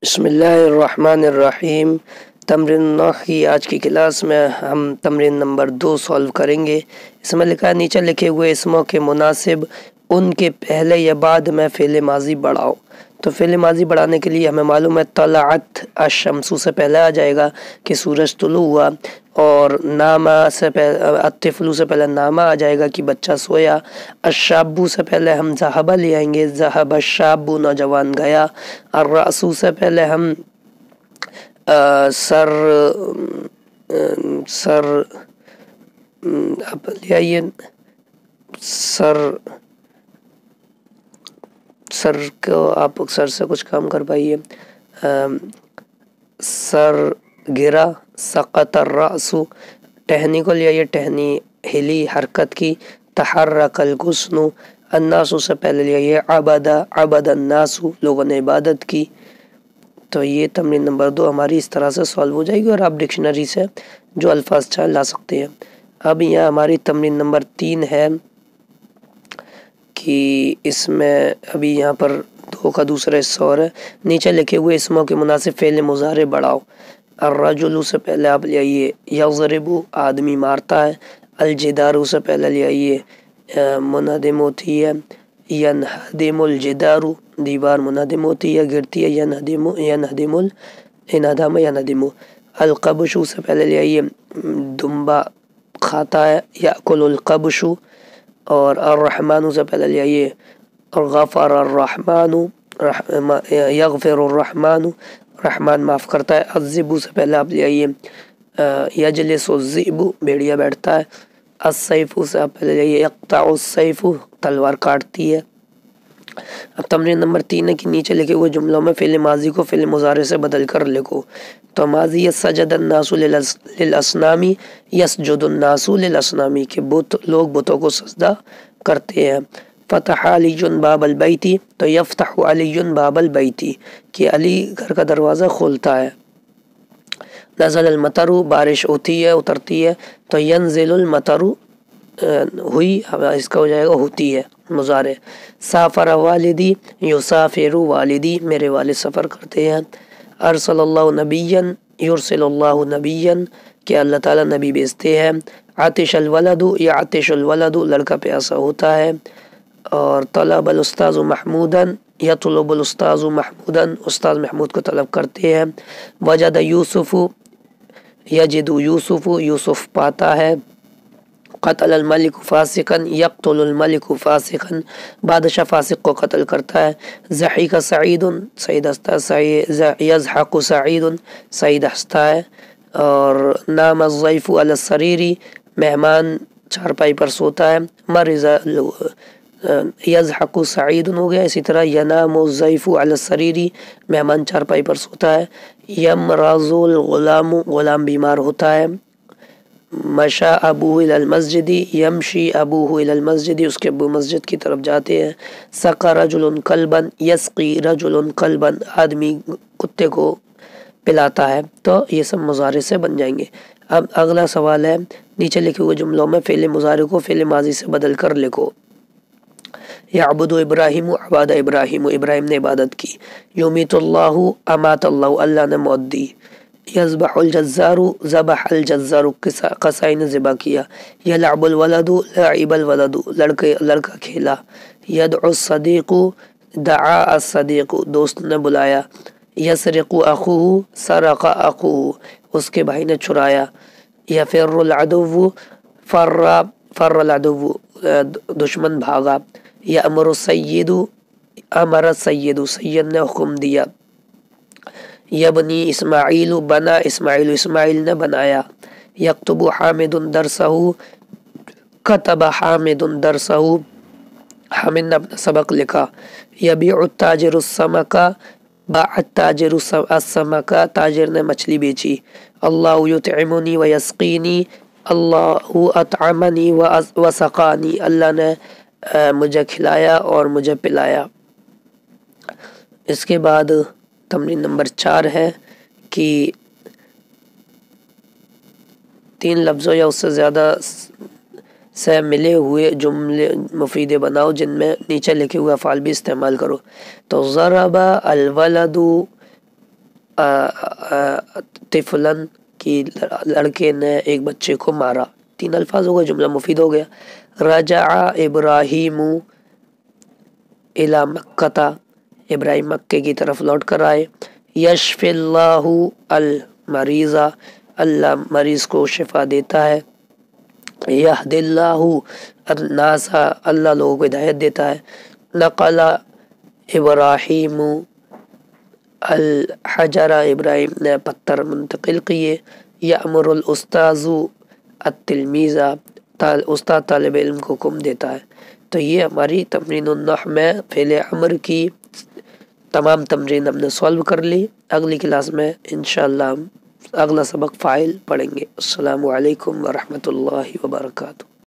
بسم اللہ الرحمن الرحیم۔ تمرین 9 کی آج کی کلاس میں ہم تمرین نمبر 2 سولو کریں گے۔ اس میں لکھا ہے نیچے لکھے ہوئے اسموں کے مناسب ان کے پہلے یا بعد میں فعل ماضی بڑھاؤ۔ تو فعل ماضی بڑھانے کے لیے ہمیں معلوم ہے طلعت الشمس سے پہلے آ جائے گا کہ سورج طلوع ہوا، اور نامہ سے پہلے الطفل سے پہلے نامہ آ جائے گا کہ بچہ سویا۔ الشابو سے پہلے ہم ذہبہ لے آئیں گے، ذہب الشابو نوجوان گیا۔ الرأس سے پہلے ہم آپ لے آئیے سر کو، آپ سر سے کچھ کام کر پائیے۔ سر گرا، سقط الرأس، ٹہنی کو لے آئیے، ٹہنی ہلی حرکت کی۔ تحرک الغصن، الناس سے پہلے لے آئیے عبد الناس، لوگوں نے عبادت کی۔ تو یہ تمرین نمبر 2 ہماری اس طرح سے سولو ہو جائے گی، اور آپ ڈکشنری سے جو الفاظ چاہیں لا سکتے ہیں۔ اب یہاں ہماری تمرین نمبر 3 ہے کہ اس میں ابھی یہاں پر 2 کا دوسرا حصہ اور ہے۔ نیچے لکھے ہوئے اسموں کے مناسب فعل مضارع بڑھاؤ۔ الرجل سے پہلے آپ لے آئیے یضرب، آدمی مارتا ہے۔ الجدار سے پہلے لے آئیے منہدم ہوتی ہے، ینہدم الجدار، دیوار منہدم ہوتی ہے، گرتی ہے، ینہدم انہدم ینہدم۔ القبش سے پہلے لے آئیے دمبا کھاتا ہے، یأکل القبش۔ اور الرحمن سے پہلے لے آئیے غفر الرحمن، یغفر الرحمن، رحمان معاف کرتا ہے۔ الذئب سے پہلے آپ لے آئیے یجلس الذئب، بھیڑیا بیٹھتا ہے۔ السیف سے آپ پہلے لے آئیے یقطع السیف، تلوار کاٹتی ہے۔ اب تمرین نمبر 3 ہے کہ نیچے لکھے ہوئے جملوں میں فعل ماضی کو فعل مضارع سے بدل کر لکھو۔ تو ماضی سجد الناس للاصنام، یسجد الناس للاصنام، کہ لوگ بتوں کو سجدہ کرتے ہیں۔ فتح علی باب البیت، تو یفتح علی باب البیت، کہ علی گھر کا دروازہ کھولتا ہے۔ نزل المطر، بارش ہوتی ہے اترتی ہے، تو ینزل المطر ہوئی، اس کا ہو جائے گا ہوتی ہے مضارع۔ سافر والدی، یسافر والدی، میرے والد سفر کرتے ہیں۔ ارسل اللہ نبیا، یرسل اللہ نبیا، کہ اللہ تعالیٰ نبی بھیجتے ہیں۔ عطش الولد، یعطش الولد، لڑکا پیاسا ہوتا ہے۔ اور طلب الاستاذ محمودا، یطلب الاستاذ محمودا، استاذ محمود کو طلب کرتے ہیں۔ وجد یوسف، یجد یوسف، یوسف پاتا ہے۔ قتل الملک فاسقا، یقتل الملک فاسقا، بادشاہ فاسق کو قتل کرتا ہے۔ ضحک سعید، سعید ہنستا ہے۔ یضحک سعید، سعید ہنستا ہے۔ اور نام الضیف علی السریر، مہمان چارپائی پر سوتا ہے۔ مرض، یضحک سعید ہو گیا، اسی طرح ینام الضیف علی السریر، مہمان چارپائی پر سوتا ہے۔ یمرض الغلام، غلام بیمار ہوتا ہے۔ مشى ابوہ الی المسجد، یمشی ابوہ الی المسجد، اس کے ابو مسجد کی طرف جاتے ہیں۔ سقى رجل کلبا، یسقی رجل کلبا، آدمی کتے کو پلاتا ہے۔ تو یہ سب مضارع سے بن جائیں گے۔ اب اگلا سوال ہے، نیچے لکھے ہوئے جملوں میں فعل مضارع کو فعل ماضی سے بدل کر لکھو۔ یعبد ابراہیم، عباد ابراہیم، ابراہیم نے عبادت کی۔ یمیت اللہ، امات اللہ، اللہ نے موت دی۔ یذبح الجزار، ذبح الجزار، قصائی نے ذبح کیا۔ یلعب الولد، لعب الولد، لڑکا کھیلا۔ یدعو الصدیق، دعا الصدیق، دوست نے بلایا۔ یسرق اخوہ، سرق اخوہ، اس کے بھائی نے چرایا۔ یفر العدو، فر العدو، دشمن بھاگا۔ یأمر السید، امر السید، سید نے حکم دیا۔ یبنی اسماعیل، بنا اسماعیل، اسماعیل نے بنایا۔ یکتب حامد درسہ، کتب حامد درسہ، حامد نے اپنا سبق لکھا۔ یبیع التاجر السمک، باع التاجر السمک، تاجر نے مچھلی بیچی۔ اللہ یطعمنی ویسقینی، اللہ اطعمنی وسقانی، اللہ نے مجھے کھلایا اور مجھے پلایا۔ اس کے بعد تمرین نمبر 4 ہے کہ 3 لفظوں یا اس سے زیادہ سے ملے ہوئے جملے مفیدے بناؤ جن میں نیچے لکھے ہوئے افعال بھی استعمال کرو۔ تو ضرب الولد طفلن کی لڑکے نے ایک بچے کو مارا. 3 الفاظ ہو گئے, جملہ مفید ہو گیا. رجع ابراہیم الی مکہ, ابراہیم مکے کی طرف لوٹ کر آئے. یشفی اللہ المریض, اللہ مریض کو شفا دیتا ہے. یہد اللہ الناس, اللہ لوگوں کو ہدایت دیتا ہے. نقل ابراہیم الحجر, ابراہیم نے پتھر منتقل کیے. یأمر الاستاذ التلمیذ, استاد طالب علم کو حکم دیتا ہے. تو یہ ہماری تمرین النحو میں فعل امر کی تمام تمرین ہم نے سولو کر لی. اگلی کلاس میں انشاءاللہ ہم اگلا سبق فاعل پڑھیں گے. السلام علیکم ورحمۃ اللہ وبرکاتہ.